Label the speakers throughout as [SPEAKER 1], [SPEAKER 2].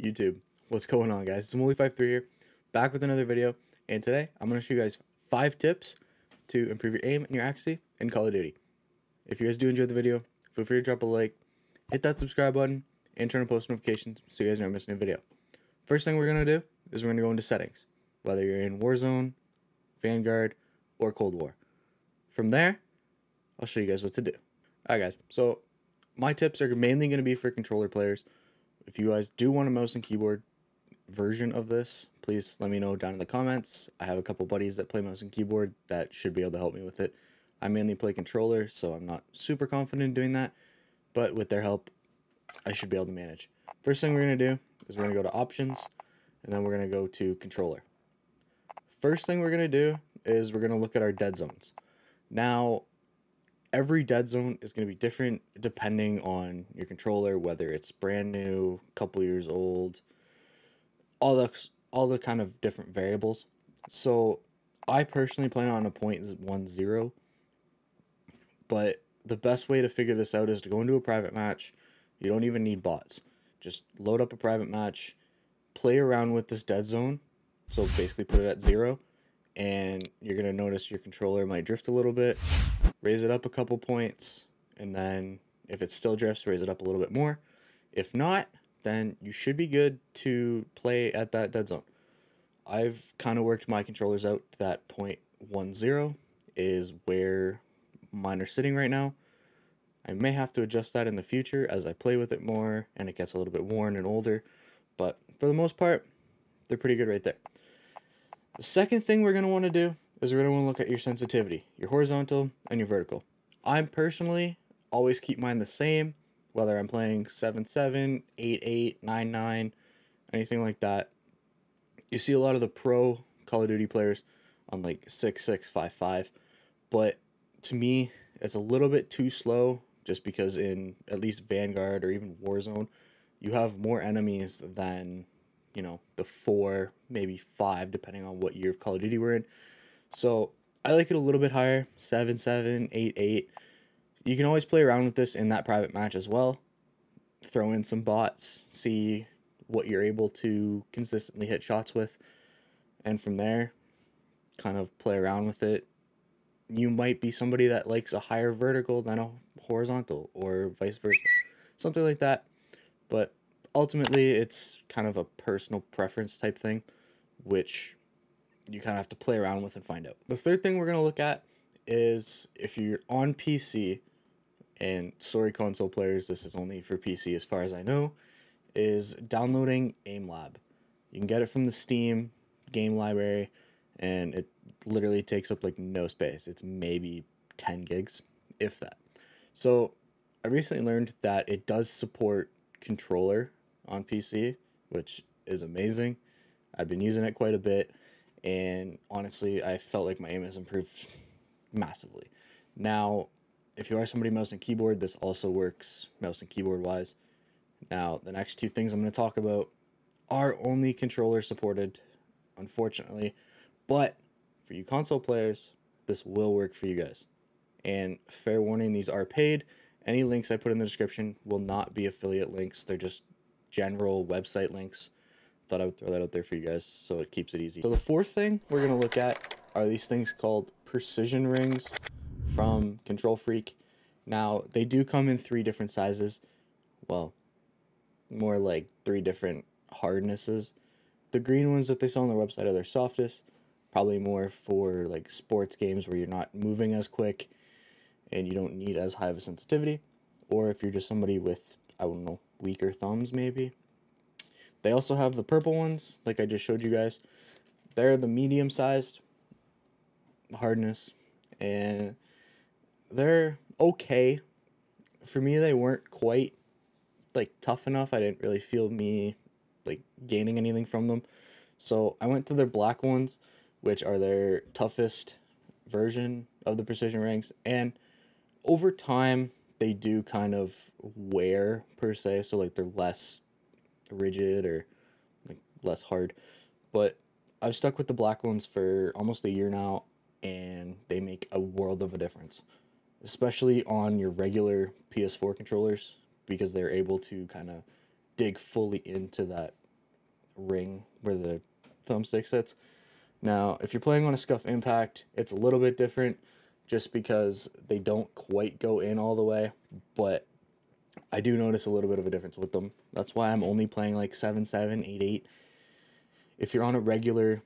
[SPEAKER 1] YouTube. What's going on, guys? It's Molly53 here, back with another video, and today I'm going to show you guys 5 tips to improve your aim and your accuracy in Call of Duty. If you guys do enjoy the video, feel free to drop a like, hit that subscribe button, and turn on post notifications so you guys aren't missing a video. First thing we're going to do is we're going to go into settings, whether you're in Warzone, Vanguard, or Cold War. From there, I'll show you guys what to do. Alright guys, so my tips are mainly going to be for controller players. If you guys do want a mouse and keyboard version of this, please let me know down in the comments. I have a couple buddies that play mouse and keyboard that should be able to help me with it. I mainly play controller, so I'm not super confident in doing that, but with their help, I should be able to manage. First thing we're going to do is we're going to go to options, and then we're going to go to controller. First thing we're going to do is we're going to look at our dead zones. Now, every dead zone is going to be different depending on your controller, whether it's brand new, couple years old, all the kind of different variables. So I personally plan on a .10, but the best way to figure this out is to go into a private match. You don't even need bots. Just load up a private match, play around with this dead zone. So basically put it at 0, and you're going to notice your controller might drift a little bit. Raise it up a couple points, and then if it still drifts, raise it up a little bit more. If not, then you should be good to play at that dead zone. I've kind of worked my controllers out to that .10 is where mine are sitting right now. I may have to adjust that in the future as I play with it more and it gets a little bit worn and older, but for the most part, they're pretty good right there. The second thing we're going to want to do is we're going to want to look at your sensitivity, your horizontal and your vertical. I personally always keep mine the same, whether I'm playing 7.7, 8.8, 9.9, anything like that. You see a lot of the pro Call of Duty players on like 6.6, 5.5, but to me, it's a little bit too slow just because in at least Vanguard or even Warzone, you have more enemies than, you know, the 4, maybe 5, depending on what year of Call of Duty we're in. So I like it a little bit higher, 7.7, 8.8. You can always play around with this in that private match as well. Throw in some bots, see what you're able to consistently hit shots with, and from there, kind of play around with it. You might be somebody that likes a higher vertical than a horizontal, or vice versa, something like that. But ultimately, it's kind of a personal preference type thing, which you kind of have to play around with and find out. The third thing we're going to look at is if you're on PC, and sorry console players, this is only for PC as far as I know, is downloading Aimlab. You can get it from the Steam game library, and it literally takes up like no space. It's maybe 10 gigs, if that. So I recently learned that it does support controller on PC, which is amazing. I've been using it quite a bit, and honestly, I felt like my aim has improved massively. Now, if you are somebody mouse and keyboard, this also works mouse and keyboard wise. Now, the next 2 things I'm going to talk about are only controller supported, unfortunately, but for you console players, this will work for you guys. And fair warning, these are paid. Any links I put in the description will not be affiliate links. They're just general website links. Thought I would throw that out there for you guys so it keeps it easy. So the fourth thing we're going to look at are these things called precision rings from Control Freak. Now, they do come in 3 different sizes. Well, more like 3 different hardnesses. The green ones that they sell on their website are their softest. Probably more for like sports games where you're not moving as quick and you don't need as high of a sensitivity. Or if you're just somebody with, I don't know, weaker thumbs maybe. They also have the purple ones, like I just showed you guys. They're the medium-sized hardness, and they're okay. For me, they weren't quite like tough enough. I didn't really feel me like gaining anything from them. So I went to their black ones, which are their toughest version of the precision rings, and over time they do kind of wear per se, so like they're less rigid or like less hard. But I've stuck with the black ones for almost a year now, and they make a world of a difference, especially on your regular PS4 controllers, because they're able to kind of dig fully into that ring where the thumbstick sits. Now, if you're playing on a Scuff Impact, it's a little bit different just because they don't quite go in all the way, but I do notice a little bit of a difference with them. That's why I'm only playing like 7.7, 8.8. If you're on a regular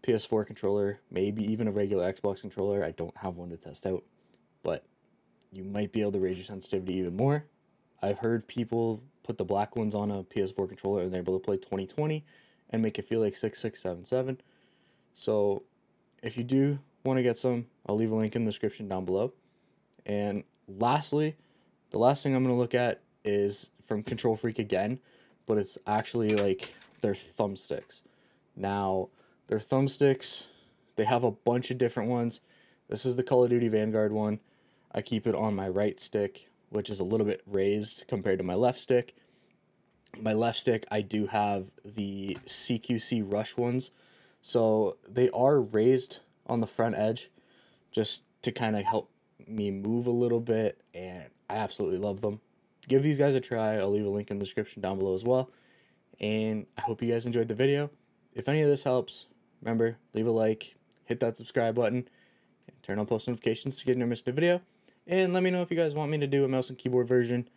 [SPEAKER 1] PS4 controller, maybe even a regular Xbox controller, I don't have one to test out, but you might be able to raise your sensitivity even more. I've heard people put the black ones on a PS4 controller and they're able to play 2020 and make it feel like 6.6, 7.7. So if you do want to get some, I'll leave a link in the description down below. And lastly, the last thing I'm going to look at is from Control Freak again, but it's actually like their thumbsticks. Now, their thumbsticks, they have a bunch of different ones. This is the Call of Duty Vanguard one. I keep it on my right stick, which is a little bit raised compared to my left stick. My left stick, I do have the CQC Rush ones. So they are raised on the front edge just to kind of help me move a little bit, and I absolutely love them. Give these guys a try. I'll leave a link in the description down below as well. And I hope you guys enjoyed the video. If any of this helps, remember, leave a like, hit that subscribe button, and turn on post notifications to get never miss a video. And let me know if you guys want me to do a mouse and keyboard version.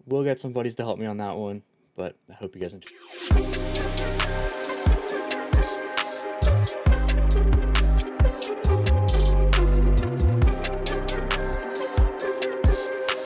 [SPEAKER 1] We'll get some buddies to help me on that one, but I hope you guys enjoy.